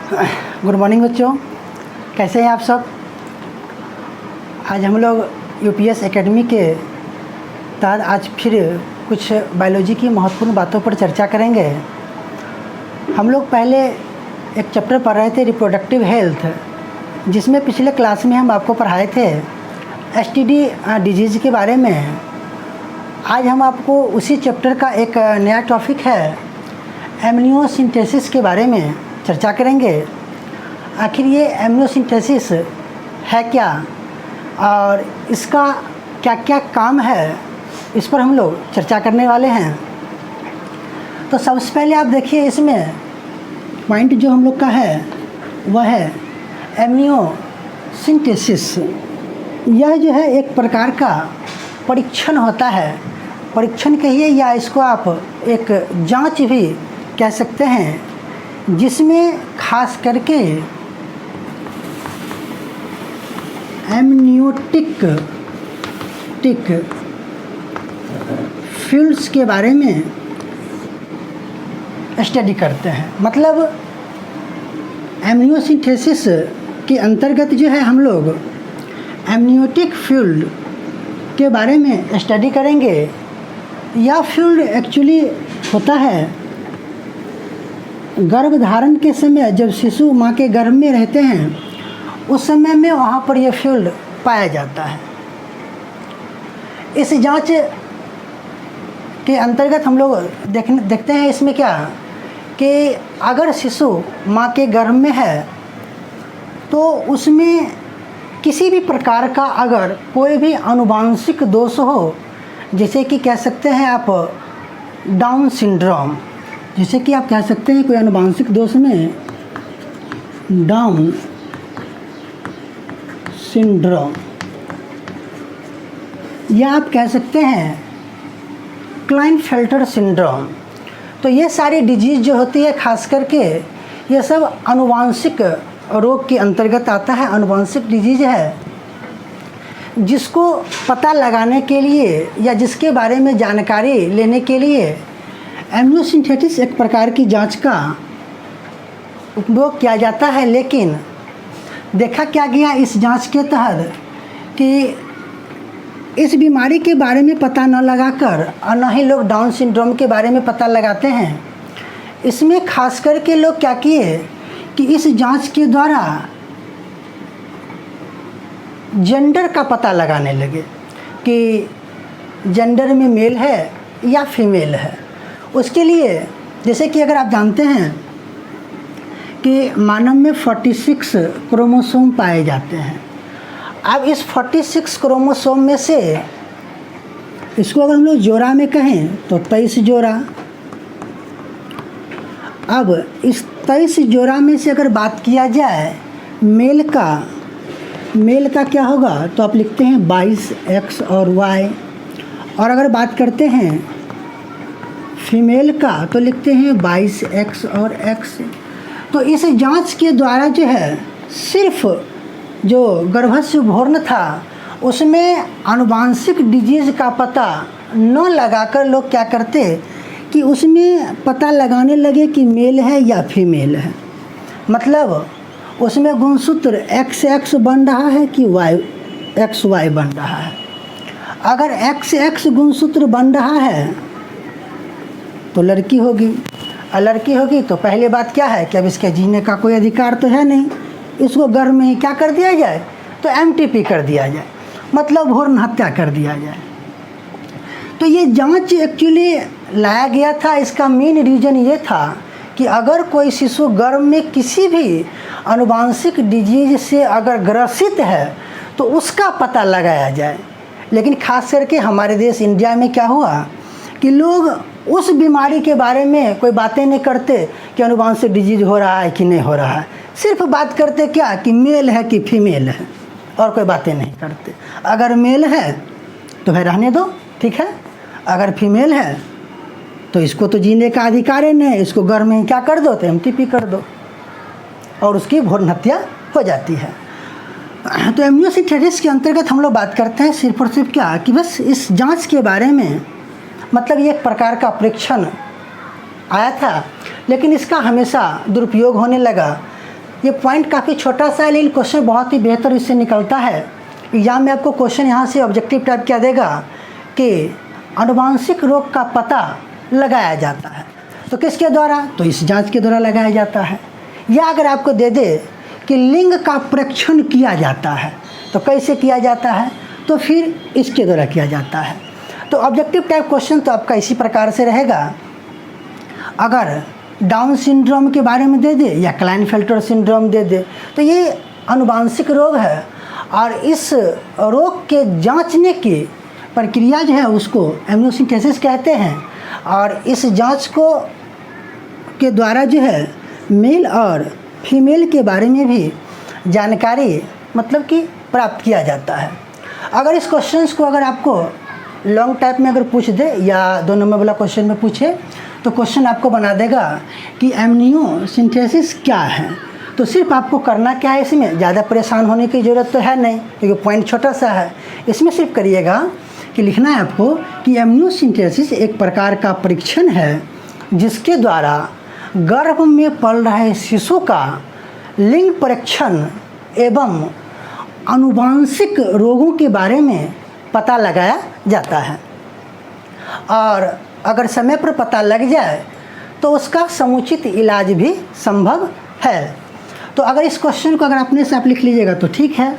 Good morning बच्चों, कैसे हैं आप सब। आज हम लोग यूपीएस एकेडमी के तहत आज फिर कुछ बायोलॉजी की महत्वपूर्ण बातों पर चर्चा करेंगे। हम लोग पहले एक चैप्टर पढ़ रहे थे रिप्रोडक्टिव हेल्थ, जिसमें पिछले क्लास में हम आपको पढ़ाए थे एसटीडी डिजीज़ के बारे में। आज हम आपको उसी चैप्टर का एक नया टॉपिक है एमनियोसिंथेसिस के बारे में चर्चा करेंगे। आखिर ये एमनियोसिंथेसिस है क्या और इसका क्या क्या काम है, इस पर हम लोग चर्चा करने वाले हैं। तो सबसे पहले आप देखिए, इसमें पॉइंट जो हम लोग का है वह है एमनियोसिंथेसिस। यह जो है एक प्रकार का परीक्षण होता है, परीक्षण कहिए या इसको आप एक जांच भी कह सकते हैं, जिसमें खास करके एमनियोटिक फील्ड्स के बारे में स्टडी करते हैं। मतलब एमनियोसिंथेसिस के अंतर्गत जो है हम लोग एमनियोटिक फील्ड के बारे में स्टडी करेंगे। यह फील्ड एक्चुअली होता है गर्भधारण के समय, जब शिशु माँ के गर्भ में रहते हैं उस समय में वहाँ पर यह फील्ड पाया जाता है। इस जांच के अंतर्गत हम लोग देखते हैं इसमें क्या कि अगर शिशु माँ के गर्भ में है तो उसमें किसी भी प्रकार का अगर कोई भी आनुवांशिक दोष हो, जैसे कि कह सकते हैं आप डाउन सिंड्रोम, जैसे कि आप कह सकते हैं कोई आनुवांशिक दोष में डाउन सिंड्रोम, या आप कह सकते हैं क्लाइनफेल्टर सिंड्रोम। तो ये सारी डिजीज़ जो होती है खास करके ये सब आनुवांशिक रोग के अंतर्गत आता है, आनुवांशिक डिजीज़ है, जिसको पता लगाने के लिए या जिसके बारे में जानकारी लेने के लिए एमनियोसिंथेसिस एक प्रकार की जांच का उपयोग किया जाता है। लेकिन देखा क्या गया इस जांच के तहत कि इस बीमारी के बारे में पता न लगाकर और न ही लोग डाउन सिंड्रोम के बारे में पता लगाते हैं। इसमें खास करके लोग क्या किए कि इस जांच के द्वारा जेंडर का पता लगाने लगे कि जेंडर में मेल है या फीमेल है। उसके लिए जैसे कि अगर आप जानते हैं कि मानव में 46 क्रोमोसोम पाए जाते हैं। अब इस 46 क्रोमोसोम में से इसको अगर हम लोग जोड़ा में कहें तो 23 जोड़ा। अब इस 23 जोड़ा में से अगर बात किया जाए मेल का क्या होगा, तो आप लिखते हैं 22 X और Y। और अगर बात करते हैं फीमेल का तो लिखते हैं 22 X और X। तो इस जांच के द्वारा जो है सिर्फ जो गर्भस्थ भ्रूण था उसमें आनुवांशिक डिजीज़ का पता न लगाकर लोग क्या करते कि उसमें पता लगाने लगे कि मेल है या फीमेल है। मतलब उसमें गुणसूत्र XX बन रहा है कि XY बन रहा है। अगर XX गुणसूत्र बन रहा है तो लड़की होगी, और लड़की होगी तो पहले बात क्या है कि अब इसके जीने का कोई अधिकार तो है नहीं, इसको गर्भ में ही क्या कर दिया जाए, तो MTP कर दिया जाए, मतलब भ्रूण हत्या कर दिया जाए। तो ये जांच एक्चुअली लाया गया था, इसका मेन रीज़न ये था कि अगर कोई शिशु गर्भ में किसी भी आनुवांशिक डिजीज से अगर ग्रसित है तो उसका पता लगाया जाए। लेकिन खास करके हमारे देश इंडिया में क्या हुआ कि लोग उस बीमारी के बारे में कोई बातें नहीं करते कि आनुवांशिक डिजीज हो रहा है कि नहीं हो रहा है। सिर्फ बात करते क्या कि मेल है कि फीमेल है, और कोई बातें नहीं करते। अगर मेल है तो भाई रहने दो, ठीक है। अगर फीमेल है तो इसको तो जीने का अधिकार ही नहीं, इसको गर्भ में क्या कर दो, तो MTP कर दो और उसकी भ्रूण हत्या हो जाती है। तो एमनियोसिंथेसिस के अंतर्गत हम लोग बात करते हैं सिर्फ और सिर्फ क्या कि बस इस जांच के बारे में। मतलब ये एक प्रकार का परीक्षण आया था, लेकिन इसका हमेशा दुरुपयोग होने लगा। ये पॉइंट काफ़ी छोटा सा है लेकिन क्वेश्चन बहुत ही बेहतर इससे निकलता है। एग्जाम में आपको क्वेश्चन यहाँ से ऑब्जेक्टिव टाइप क्या देगा कि आनुवांशिक रोग का पता लगाया जाता है, तो किसके द्वारा? तो इस जांच के द्वारा लगाया जाता है। या अगर आपको दे दे कि लिंग का परीक्षण किया जाता है, तो कैसे किया जाता है? तो फिर इसके द्वारा किया जाता है। तो ऑब्जेक्टिव टाइप क्वेश्चन तो आपका इसी प्रकार से रहेगा। अगर डाउन सिंड्रोम के बारे में दे दे या क्लाइनफेल्टर सिंड्रोम दे दे, तो ये आनुवांशिक रोग है और इस रोग के जांचने की प्रक्रिया जो है उसको एम्नियोसेंटेसिस कहते हैं। और इस जांच को के द्वारा जो है मेल और फीमेल के बारे में भी जानकारी मतलब कि प्राप्त किया जाता है। अगर इस क्वेश्चंस को अगर आपको लॉन्ग टाइप में अगर पूछ दे या 2 नंबर वाला क्वेश्चन में पूछे, तो क्वेश्चन आपको बना देगा कि एम्नियोसेंटेसिस क्या है। तो सिर्फ आपको करना क्या है, इसमें ज़्यादा परेशान होने की ज़रूरत तो है नहीं क्योंकि पॉइंट छोटा सा है। इसमें सिर्फ करिएगा कि लिखना है आपको कि एम्नियोसेंटेसिस एक प्रकार का परीक्षण है जिसके द्वारा गर्भ में पल रहे शिशु का लिंग परीक्षण एवं आनुवांशिक रोगों के बारे में पता लगाया जाता है। और अगर समय पर पता लग जाए तो उसका समुचित इलाज भी संभव है। तो अगर इस क्वेश्चन को अगर अपने से आप लिख लीजिएगा तो ठीक है,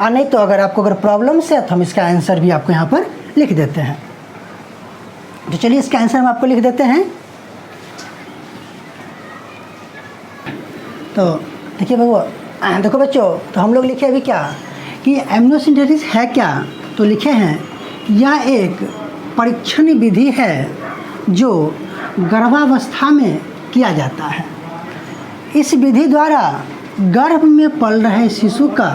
और नहीं तो अगर आपको अगर प्रॉब्लम्स है तो हम इसका आंसर भी आपको यहाँ पर लिख देते हैं। तो चलिए इसका आंसर हम आपको लिख देते हैं। तो देखिए देखो बच्चों, तो हम लोग लिखे अभी क्या कि एम्नियोसेंटेसिस है क्या, तो लिखे हैं यह एक परीक्षण विधि है जो गर्भावस्था में किया जाता है। इस विधि द्वारा गर्भ में पल रहे शिशु का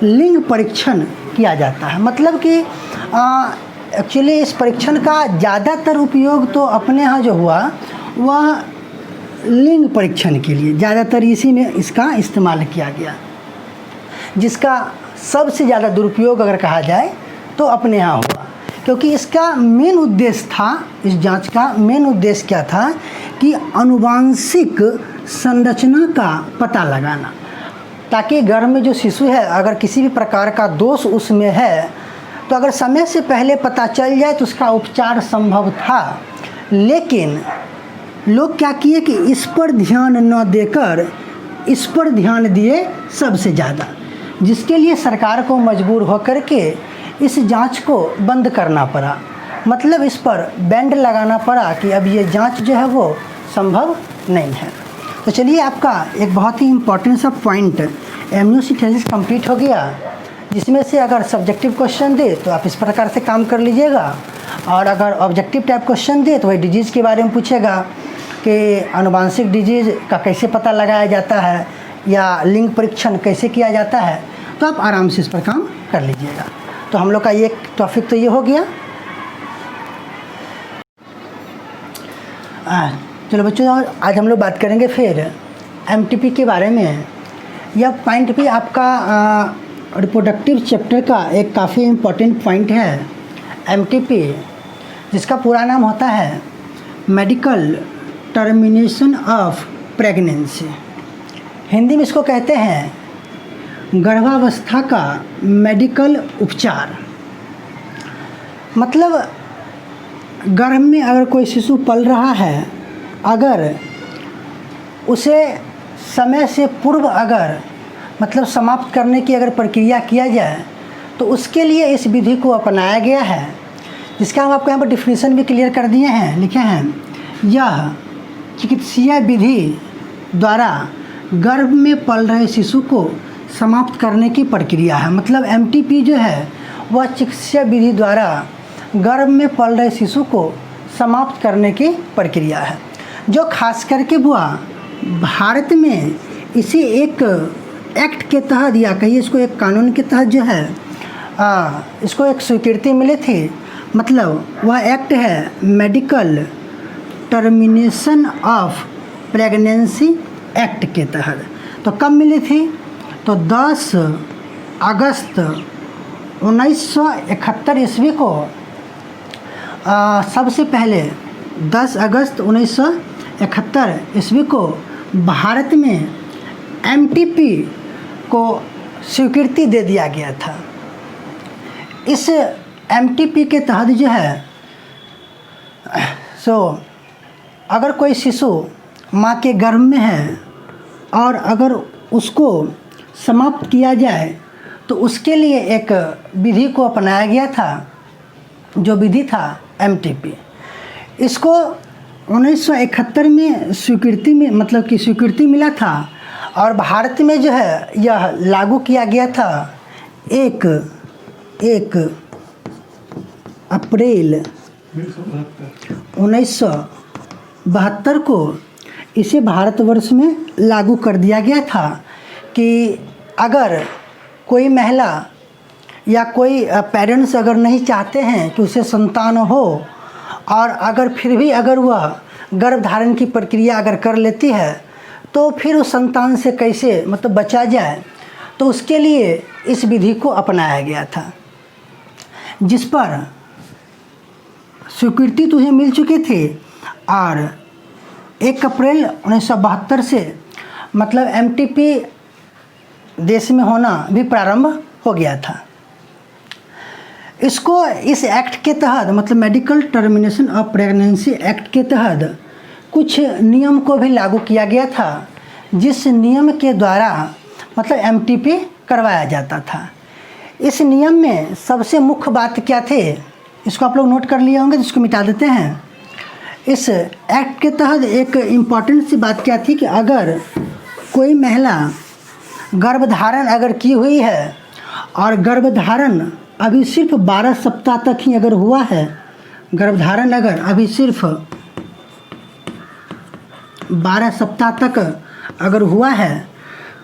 लिंग परीक्षण किया जाता है। मतलब कि एक्चुअली इस परीक्षण का ज़्यादातर उपयोग तो अपने यहाँ जो हुआ वह लिंग परीक्षण के लिए ज़्यादातर इसी में इसका इस्तेमाल किया गया, जिसका सबसे ज़्यादा दुरुपयोग अगर कहा जाए तो अपने यहाँ हुआ। क्योंकि इसका मेन उद्देश्य था, इस जांच का मेन उद्देश्य क्या था कि आनुवांशिक संरचना का पता लगाना, ताकि गर्भ में जो शिशु है अगर किसी भी प्रकार का दोष उसमें है तो अगर समय से पहले पता चल जाए तो उसका उपचार संभव था। लेकिन लोग क्या किए कि इस पर ध्यान न देकर इस पर ध्यान दिए सबसे ज़्यादा, जिसके लिए सरकार को मजबूर होकर के इस जांच को बंद करना पड़ा। मतलब इस पर बैंड लगाना पड़ा कि अब ये जांच जो है वो संभव नहीं है। तो चलिए आपका एक बहुत ही इम्पोर्टेंट सा पॉइंट एम्नियोसेंटेसिस कंप्लीट हो गया, जिसमें से अगर सब्जेक्टिव क्वेश्चन दे तो आप इस प्रकार से काम कर लीजिएगा, और अगर ऑब्जेक्टिव टाइप क्वेश्चन दे तो वही डिजीज़ के बारे में पूछेगा कि आनुवांशिक डिजीज़ का कैसे पता लगाया जाता है या लिंग परीक्षण कैसे किया जाता है, तो आप आराम से इस पर काम कर लीजिएगा। तो हम लोग का ये टॉपिक तो ये हो गया। चलो बच्चों, आज हम लोग बात करेंगे फिर एमटीपी के बारे में। यह पॉइंट भी आपका रिप्रोडक्टिव चैप्टर का एक काफ़ी इम्पोर्टेंट पॉइंट है। एमटीपी जिसका पूरा नाम होता है medical termination of pregnancy, Hindi में इसको कहते हैं गर्भावस्था का मेडिकल उपचार। मतलब गर्भ में अगर कोई शिशु पल रहा है, अगर उसे समय से पूर्व अगर मतलब समाप्त करने की अगर प्रक्रिया किया जाए तो उसके लिए इस विधि को अपनाया गया है, जिसका हम आपको यहाँ पर डिफिनीशन भी क्लियर कर दिए हैं, लिखे हैं यह चिकित्सीय विधि द्वारा गर्भ में पल रहे शिशु को समाप्त करने की प्रक्रिया है। मतलब एमटीपी जो है वह चिकित्सीय विधि द्वारा गर्भ में पल रहे शिशु को समाप्त करने की प्रक्रिया है, जो खास करके वह भारत में इसी एक एक्ट के तहत या कहिए इसको एक कानून के तहत जो है इसको एक स्वीकृति मिली थी। मतलब वह एक्ट है medical termination of pregnancy act के तहत। तो कब मिली थी? तो 10 अगस्त 1971 ईस्वी को सबसे पहले 10 अगस्त 1971 ईस्वी को भारत में एमटीपी को स्वीकृति दे दिया गया था। इस एमटीपी के तहत जो है अगर कोई शिशु माँ के गर्भ में है और अगर उसको समाप्त किया जाए तो उसके लिए एक विधि को अपनाया गया था, जो विधि था एमटीपी। इसको 1971 में स्वीकृति मिला था और भारत में जो है यह लागू किया गया था 1 अप्रैल 1972 को इसे भारतवर्ष में लागू कर दिया गया था कि अगर कोई महिला या कोई पेरेंट्स अगर नहीं चाहते हैं कि उसे संतान हो और अगर फिर भी अगर वह गर्भधारण की प्रक्रिया अगर कर लेती है तो फिर उस संतान से कैसे बचा जाए, तो उसके लिए इस विधि को अपनाया गया था, जिस पर स्वीकृति तो उन्हें मिल चुके थे और 1 अप्रैल 1972 से एमटीपी देश में होना भी प्रारंभ हो गया था। इसको इस एक्ट के तहत medical termination of pregnancy act के तहत कुछ नियम को भी लागू किया गया था, जिस नियम के द्वारा एमटीपी करवाया जाता था। इस नियम में सबसे मुख्य बात क्या थे, इसको आप लोग नोट कर लिए होंगे, जिसको मिटा देते हैं। इस एक्ट के तहत एक इम्पॉर्टेंट सी बात क्या थी कि अगर कोई महिला गर्भधारण अगर की हुई है और गर्भधारण अभी सिर्फ 12 सप्ताह तक ही अगर हुआ है, गर्भधारण अगर अभी सिर्फ 12 सप्ताह तक अगर हुआ है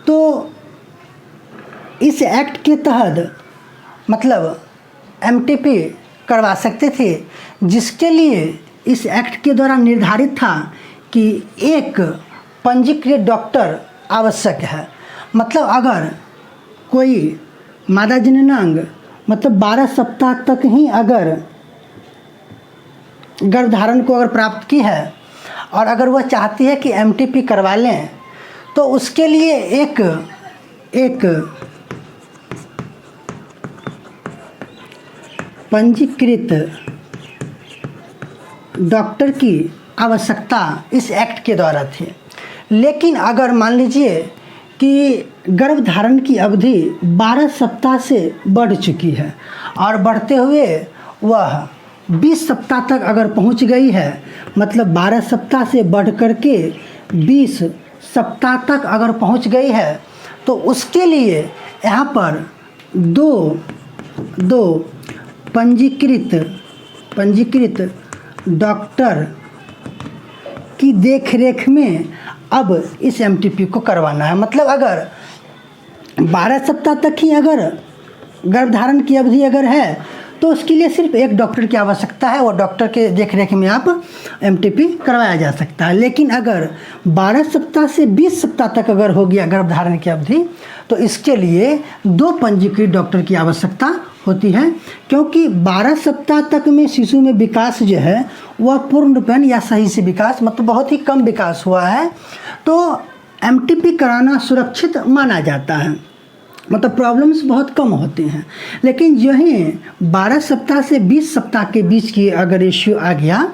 तो इस एक्ट के तहत एमटीपी करवा सकते थे, जिसके लिए इस एक्ट के द्वारा निर्धारित था कि एक पंजीकृत डॉक्टर आवश्यक है। अगर कोई मादा जननांग 12 सप्ताह तक ही अगर गर्भधारण को अगर प्राप्त की है और अगर वह चाहती है कि एमटीपी करवा लें तो उसके लिए एक पंजीकृत डॉक्टर की आवश्यकता इस एक्ट के द्वारा थी। लेकिन अगर मान लीजिए कि गर्भधारण की अवधि 12 सप्ताह से बढ़ चुकी है और बढ़ते हुए वह 20 सप्ताह तक अगर पहुंच गई है, 12 सप्ताह से बढ़ कर के 20 सप्ताह तक अगर पहुंच गई है, तो उसके लिए यहाँ पर दो पंजीकृत डॉक्टर की देखरेख में अब इस एमटीपी को करवाना है। अगर 12 सप्ताह तक ही अगर गर्भधारण की अवधि अगर है तो उसके लिए सिर्फ एक डॉक्टर की आवश्यकता है, वो डॉक्टर के देखरेख में आप एमटीपी करवाया जा सकता है। लेकिन अगर 12 सप्ताह से 20 सप्ताह तक अगर हो गया गर्भधारण की अवधि तो इसके लिए 2 पंजीकृत डॉक्टर की आवश्यकता होती है, क्योंकि 12 सप्ताह तक में शिशु में विकास जो है वह पूर्ण रूपेण या सही से विकास बहुत ही कम विकास हुआ है, तो एमटीपी कराना सुरक्षित माना जाता है, प्रॉब्लम्स बहुत कम होते हैं। लेकिन जो ही 12 सप्ताह से 20 सप्ताह के बीच की अगर रेशियो आ गया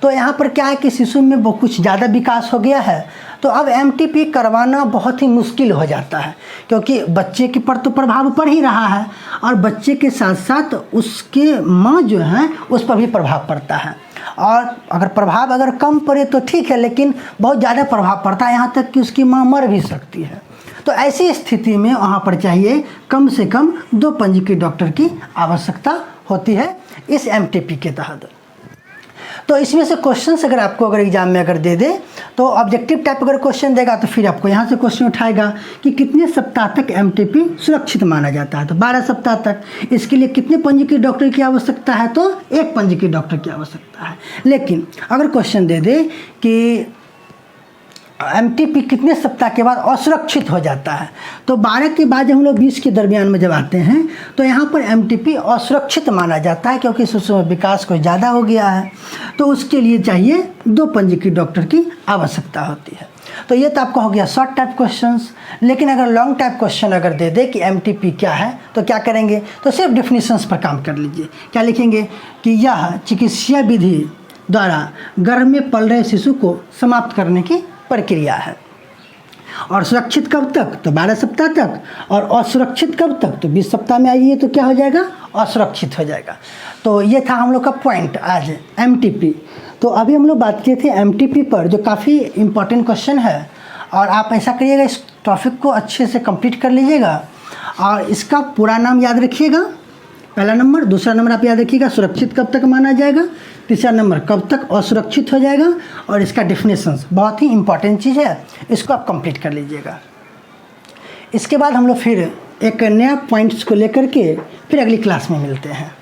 तो यहाँ पर क्या है कि शिशु में वो कुछ ज़्यादा विकास हो गया है, तो अब एमटीपी करवाना बहुत ही मुश्किल हो जाता है, क्योंकि बच्चे के पर तो प्रभाव पड़ ही रहा है और बच्चे के साथ साथ उसके माँ जो है उस पर भी प्रभाव पड़ता है। और अगर प्रभाव अगर कम पड़े तो ठीक है, लेकिन बहुत ज़्यादा प्रभाव पड़ता है, यहाँ तक कि उसकी माँ मर भी सकती है। तो ऐसी स्थिति में वहाँ पर चाहिए कम से कम 2 पंजीकृत डॉक्टर की आवश्यकता होती है इस एमटीपी के तहत। तो इसमें से क्वेश्चंस अगर आपको अगर एग्जाम में अगर दे दे तो ऑब्जेक्टिव टाइप अगर क्वेश्चन देगा तो फिर आपको यहाँ से क्वेश्चन उठाएगा कि कितने सप्ताह तक एमटीपी सुरक्षित माना जाता है, तो 12 सप्ताह तक। इसके लिए कितने पंजीकृत डॉक्टर की आवश्यकता है, तो 1 पंजीकृत डॉक्टर की आवश्यकता है। लेकिन अगर क्वेश्चन दे दे कि एमटीपी कितने सप्ताह के बाद असुरक्षित हो जाता है, तो 12 के बाद जब हम लोग 20 के दरमियान में जब आते हैं तो यहाँ पर एमटीपी असुरक्षित माना जाता है, क्योंकि शिशु में विकास कोई ज़्यादा हो गया है, तो उसके लिए चाहिए 2 पंजीकृत डॉक्टर की आवश्यकता होती है। तो ये तो आपका हो गया शॉर्ट टाइप क्वेश्चंस। लेकिन अगर लॉन्ग टाइप क्वेश्चन अगर दे दे कि एमटीपी क्या है, तो क्या करेंगे, तो सिर्फ डेफिनेशंस पर काम कर लीजिए। क्या लिखेंगे कि यह चिकित्सा विधि द्वारा गर्भ में पल रहे शिशु को समाप्त करने की प्रक्रिया है। और सुरक्षित कब तक, तो 12 सप्ताह तक। और असुरक्षित कब तक, तो 20 सप्ताह में आइए तो क्या हो जाएगा, असुरक्षित हो जाएगा। तो ये था हम लोग का पॉइंट आज एमटीपी। तो अभी हम लोग बात किए थे एमटीपी पर, जो काफ़ी इम्पॉर्टेंट क्वेश्चन है। और आप ऐसा करिएगा, इस टॉपिक को अच्छे से कंप्लीट कर लीजिएगा और इसका पूरा नाम याद रखिएगा, पहला नंबर। दूसरा नंबर आप याद रखिएगा सुरक्षित कब तक माना जाएगा। तीसरा नंबर कब तक असुरक्षित हो जाएगा। और इसका डेफिनेशंस बहुत ही इंपॉर्टेंट चीज़ है, इसको आप कंप्लीट कर लीजिएगा। इसके बाद हम लोग फिर एक नया पॉइंट्स को लेकर के फिर अगली क्लास में मिलते हैं।